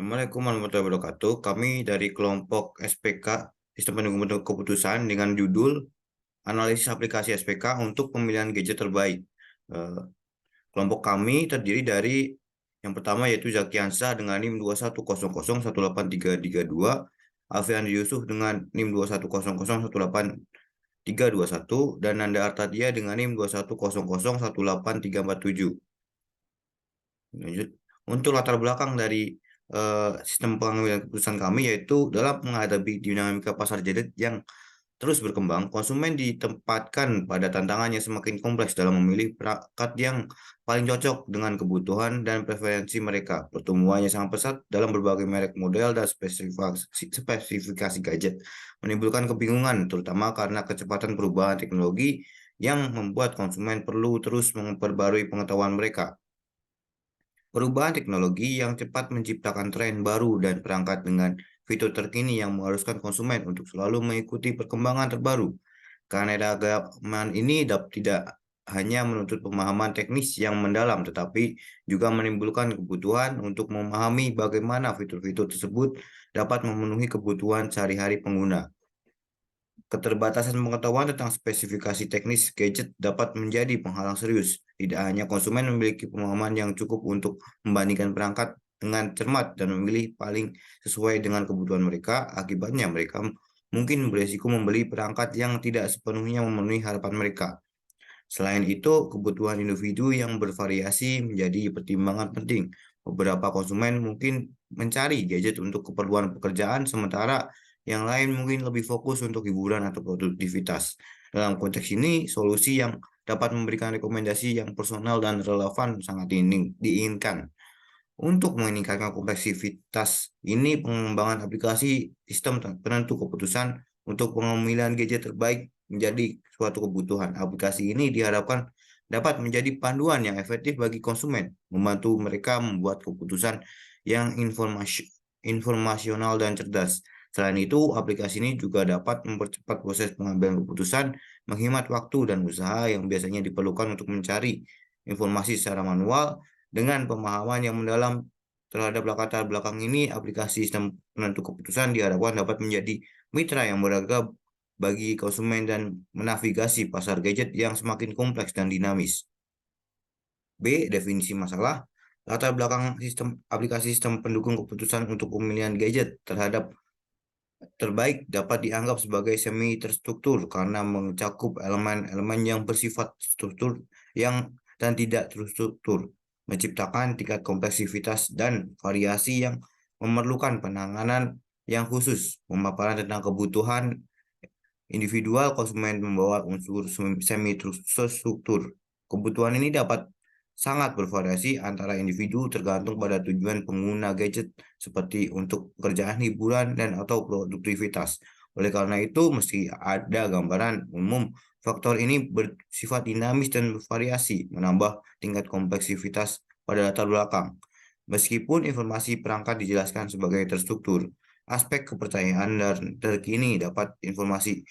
Assalamualaikum warahmatullahi wabarakatuh. Kami dari kelompok SPK, Sistem Pendukung Keputusan, dengan judul Analisis Aplikasi SPK untuk Pemilihan Gadget Terbaik. Eh, Kelompok kami terdiri dari yang pertama yaitu Zaki Ansah dengan NIM 210018332, Alfian Yusuf dengan NIM 210018321, dan Nanda Artadia dengan NIM 210018347. Lanjut. Untuk latar belakang dari sistem pengambilan keputusan kami yaitu dalam menghadapi dinamika pasar jadid yang terus berkembang, konsumen ditempatkan pada tantangan yang semakin kompleks dalam memilih perangkat yang paling cocok dengan kebutuhan dan preferensi mereka. Pertumbuhannya sangat pesat dalam berbagai merek model dan spesifikasi gadget, menimbulkan kebingungan, terutama karena kecepatan perubahan teknologi yang membuat konsumen perlu terus memperbarui pengetahuan mereka. Perubahan teknologi yang cepat menciptakan tren baru dan perangkat dengan fitur terkini yang mengharuskan konsumen untuk selalu mengikuti perkembangan terbaru. Keanekaragaman ini tidak hanya menuntut pemahaman teknis yang mendalam, tetapi juga menimbulkan kebutuhan untuk memahami bagaimana fitur-fitur tersebut dapat memenuhi kebutuhan sehari-hari pengguna. Keterbatasan pengetahuan tentang spesifikasi teknis gadget dapat menjadi penghalang serius. Tidak hanya konsumen memiliki pemahaman yang cukup untuk membandingkan perangkat dengan cermat dan memilih paling sesuai dengan kebutuhan mereka, akibatnya mereka mungkin beresiko membeli perangkat yang tidak sepenuhnya memenuhi harapan mereka. Selain itu, kebutuhan individu yang bervariasi menjadi pertimbangan penting. Beberapa konsumen mungkin mencari gadget untuk keperluan pekerjaan, sementara yang lain mungkin lebih fokus untuk hiburan atau produktivitas. Dalam konteks ini, solusi yang dapat memberikan rekomendasi yang personal dan relevan sangat diinginkan. Untuk meningkatkan kompleksivitas ini, pengembangan aplikasi sistem penentu keputusan untuk pemilihan gadget terbaik menjadi suatu kebutuhan. Aplikasi ini diharapkan dapat menjadi panduan yang efektif bagi konsumen, membantu mereka membuat keputusan yang informasional dan cerdas. Selain itu, aplikasi ini juga dapat mempercepat proses pengambilan keputusan, menghemat waktu dan usaha yang biasanya diperlukan untuk mencari informasi secara manual. Dengan pemahaman yang mendalam terhadap latar belakang ini, aplikasi sistem penentu keputusan diharapkan dapat menjadi mitra yang berharga bagi konsumen dan menavigasi pasar gadget yang semakin kompleks dan dinamis. B. Definisi masalah. Latar belakang sistem aplikasi sistem pendukung keputusan untuk pemilihan gadget terhadap terbaik dapat dianggap sebagai semi terstruktur karena mencakup elemen-elemen yang bersifat struktur yang dan tidak terstruktur, menciptakan tingkat kompleksitas dan variasi yang memerlukan penanganan yang khusus. Pemaparan tentang kebutuhan individual konsumen membawa unsur semi terstruktur. Kebutuhan ini dapat sangat bervariasi antara individu tergantung pada tujuan pengguna gadget seperti untuk pekerjaan, hiburan, dan atau produktivitas. Oleh karena itu, meski ada gambaran umum, faktor ini bersifat dinamis dan bervariasi, menambah tingkat kompleksitas pada latar belakang. Meskipun informasi perangkat dijelaskan sebagai terstruktur, aspek kepercayaan dan terkini dapat informasi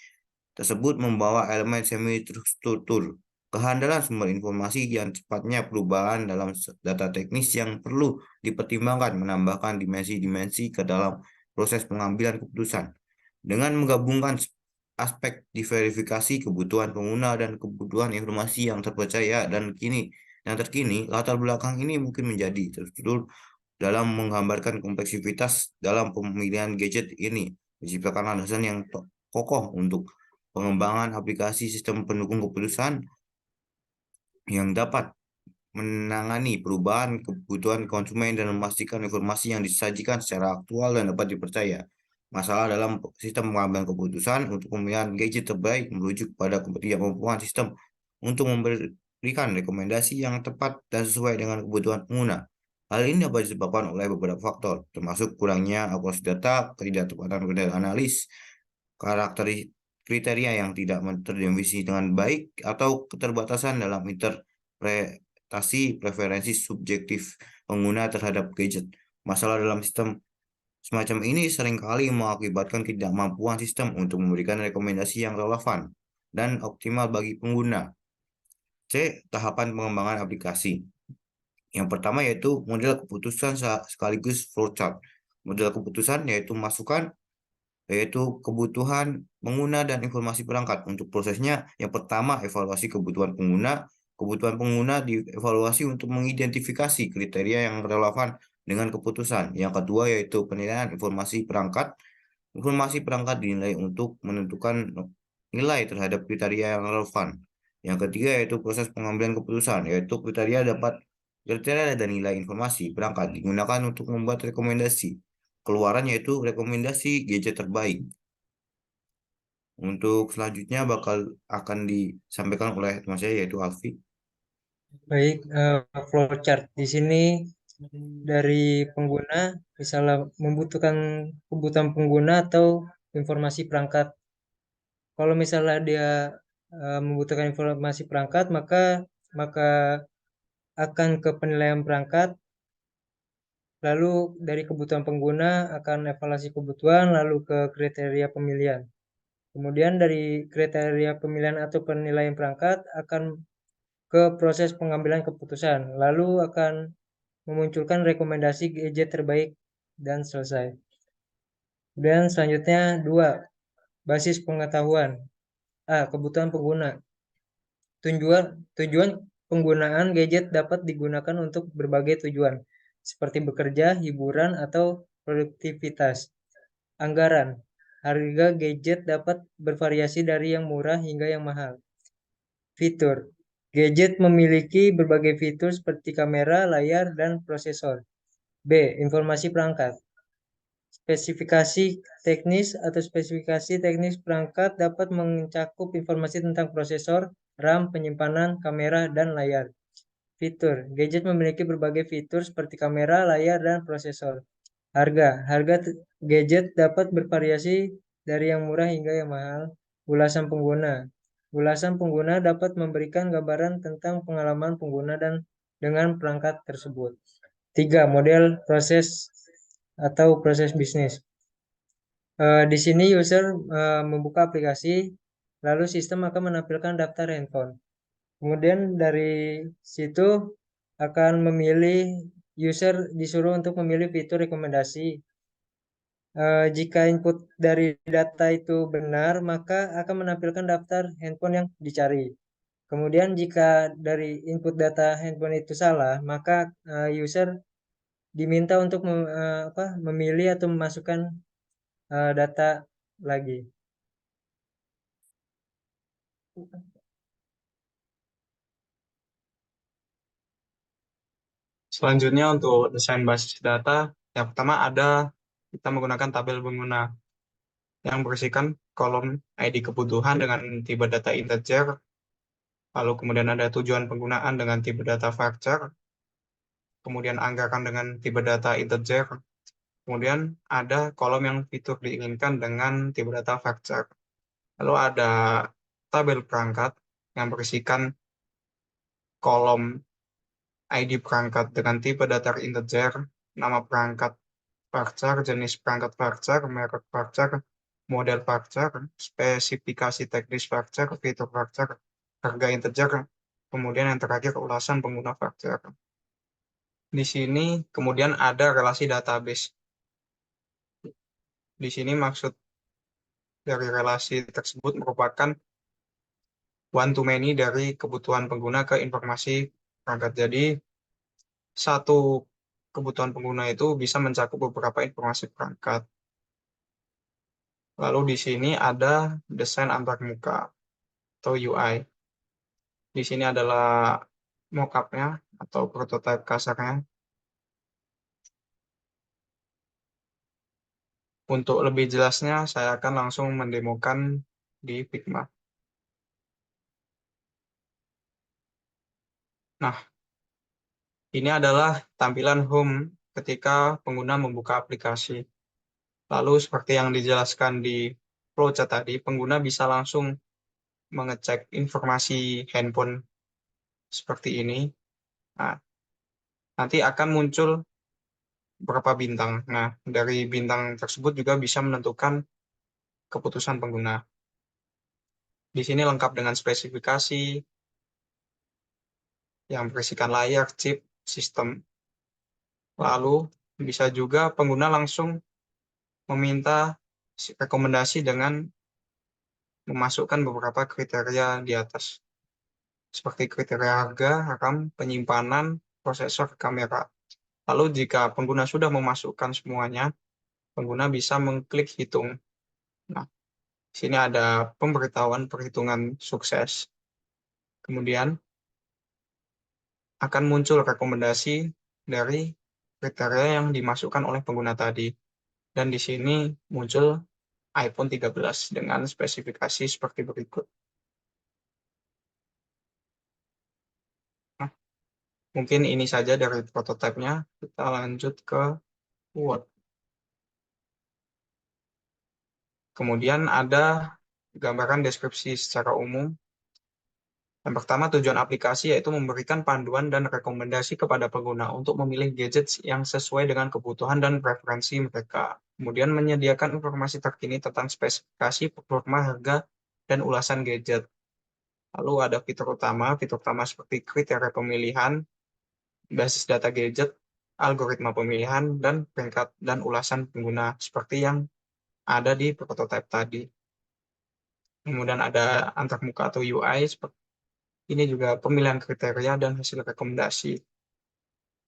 tersebut membawa elemen semi-struktur. Kehandalan sumber informasi yang cepatnya perubahan dalam data teknis yang perlu dipertimbangkan menambahkan dimensi-dimensi ke dalam proses pengambilan keputusan. Dengan menggabungkan aspek diverifikasi kebutuhan pengguna dan kebutuhan informasi yang terpercaya dan terkini, latar belakang ini mungkin menjadi terstruktur dalam menggambarkan kompleksitas dalam pemilihan gadget ini, menciptakan landasan yang kokoh untuk pengembangan aplikasi sistem pendukung keputusan yang dapat menangani perubahan kebutuhan konsumen dan memastikan informasi yang disajikan secara aktual dan dapat dipercaya. Masalah dalam sistem pengambilan keputusan untuk pemilihan gadget terbaik merujuk pada kemampuan sistem untuk memberikan rekomendasi yang tepat dan sesuai dengan kebutuhan pengguna. Hal ini dapat disebabkan oleh beberapa faktor, termasuk kurangnya akurasi data, ketidaktepatan model analis, karakteristik kriteria yang tidak terdefinisi dengan baik, atau keterbatasan dalam interpretasi preferensi subjektif pengguna terhadap gadget. Masalah dalam sistem semacam ini seringkali mengakibatkan ketidakmampuan sistem untuk memberikan rekomendasi yang relevan dan optimal bagi pengguna. C. Tahapan pengembangan aplikasi. Yang pertama yaitu model keputusan sekaligus flowchart. Model keputusan yaitu masukan, yaitu kebutuhan pengguna dan informasi perangkat. Untuk prosesnya, yang pertama evaluasi kebutuhan pengguna. Kebutuhan pengguna dievaluasi untuk mengidentifikasi kriteria yang relevan dengan keputusan. Yang kedua yaitu penilaian informasi perangkat. Informasi perangkat dinilai untuk menentukan nilai terhadap kriteria yang relevan. Yang ketiga yaitu proses pengambilan keputusan, yaitu kriteria dan nilai informasi perangkat digunakan untuk membuat rekomendasi. Keluaran yaitu rekomendasi gadget terbaik. Untuk selanjutnya akan disampaikan oleh teman saya yaitu Alfi. Baik, flowchart di sini dari pengguna, misalnya membutuhkan kebutuhan pengguna atau informasi perangkat. Kalau misalnya dia membutuhkan informasi perangkat, maka akan ke penilaian perangkat, lalu dari kebutuhan pengguna akan evaluasi kebutuhan, lalu ke kriteria pemilihan. Kemudian dari kriteria pemilihan atau penilaian perangkat akan ke proses pengambilan keputusan, lalu akan memunculkan rekomendasi gadget terbaik dan selesai. Dan selanjutnya dua, basis pengetahuan. A. Kebutuhan pengguna. Tujuan tujuan penggunaan gadget dapat digunakan untuk berbagai tujuan, seperti bekerja, hiburan, atau produktivitas. Anggaran. Harga gadget dapat bervariasi dari yang murah hingga yang mahal. Fitur. Gadget memiliki berbagai fitur seperti kamera, layar, dan prosesor. B. Informasi perangkat. Spesifikasi teknis atau spesifikasi teknis perangkat dapat mencakup informasi tentang prosesor, RAM, penyimpanan, kamera, dan layar. Fitur. Gadget memiliki berbagai fitur seperti kamera, layar, dan prosesor. Harga. Gadget dapat bervariasi dari yang murah hingga yang mahal. Ulasan pengguna. Ulasan pengguna dapat memberikan gambaran tentang pengalaman pengguna dan dengan perangkat tersebut. 3. Model proses atau proses bisnis. Di sini user membuka aplikasi, lalu sistem akan menampilkan daftar handphone. Kemudian dari situ akan memilih, user disuruh untuk memilih fitur rekomendasi. Jika input dari data itu benar, maka akan menampilkan daftar handphone yang dicari. Kemudian jika dari input data handphone itu salah, maka user diminta untuk memilih atau memasukkan data lagi. Selanjutnya untuk desain basis data, yang pertama kita menggunakan tabel pengguna yang berisikan kolom ID kebutuhan dengan tipe data integer, lalu kemudian ada tujuan penggunaan dengan tipe data varchar, kemudian anggaran dengan tipe data integer, kemudian ada kolom yang fitur diinginkan dengan tipe data varchar. Lalu ada tabel perangkat yang berisikan kolom ID perangkat dengan tipe data integer, nama perangkat varchar, jenis perangkat varchar, merek varchar, model varchar, spesifikasi teknis varchar, fitur varchar, harga integer, kemudian yang terakhir ulasan pengguna varchar. Di sini kemudian ada relasi database. Di sini maksud dari relasi tersebut merupakan one to many dari kebutuhan pengguna ke informasi perangkat. Jadi satu kebutuhan pengguna itu bisa mencakup beberapa informasi perangkat. Lalu di sini ada desain antarmuka atau UI. Di sini adalah mockupnya atau prototipe kasarnya. Untuk lebih jelasnya, saya akan langsung mendemokan di Figma. Nah, ini adalah tampilan home ketika pengguna membuka aplikasi. Lalu seperti yang dijelaskan di flowchart tadi, pengguna bisa langsung mengecek informasi handphone seperti ini. Nah, nanti akan muncul berapa bintang. Nah, dari bintang tersebut juga bisa menentukan keputusan pengguna. Di sini lengkap dengan spesifikasi yang berisikan layar, chip, sistem. Lalu Bisa juga pengguna langsung meminta rekomendasi dengan memasukkan beberapa kriteria di atas, seperti kriteria harga, RAM, penyimpanan, prosesor, kamera. Lalu jika pengguna sudah memasukkan semuanya, pengguna bisa mengklik hitung. Nah, di sini ada pemberitahuan perhitungan sukses. Kemudian akan muncul rekomendasi dari kriteria yang dimasukkan oleh pengguna tadi. Dan di sini muncul iPhone 13 dengan spesifikasi seperti berikut. Nah, mungkin ini saja dari prototipenya. Kita lanjut ke Word. Kemudian ada gambaran deskripsi secara umum. Yang pertama, tujuan aplikasi yaitu memberikan panduan dan rekomendasi kepada pengguna untuk memilih gadget yang sesuai dengan kebutuhan dan preferensi mereka. Kemudian menyediakan informasi terkini tentang spesifikasi, performa, harga, dan ulasan gadget. Lalu ada fitur utama seperti kriteria pemilihan, basis data gadget, algoritma pemilihan, dan peringkat dan ulasan pengguna seperti yang ada di prototipe tadi. Kemudian ada antarmuka atau UI, ini juga pemilihan kriteria dan hasil rekomendasi.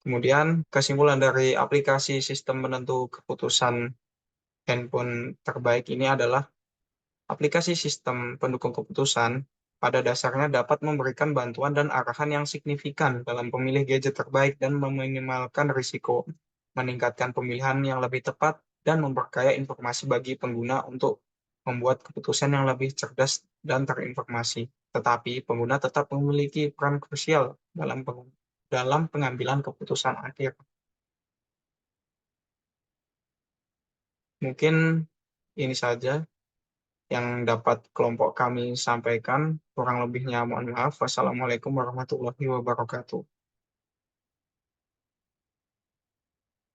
Kemudian kesimpulan dari aplikasi sistem penentu keputusan handphone terbaik ini adalah aplikasi sistem pendukung keputusan pada dasarnya dapat memberikan bantuan dan arahan yang signifikan dalam memilih gadget terbaik dan meminimalkan risiko, meningkatkan pemilihan yang lebih tepat, dan memperkaya informasi bagi pengguna untuk membuat keputusan yang lebih cerdas dan terinformasi. Tetapi pengguna tetap memiliki peran krusial dalam pengambilan keputusan akhir. Mungkin ini saja yang dapat kelompok kami sampaikan. Kurang lebihnya mohon maaf. Wassalamualaikum warahmatullahi wabarakatuh.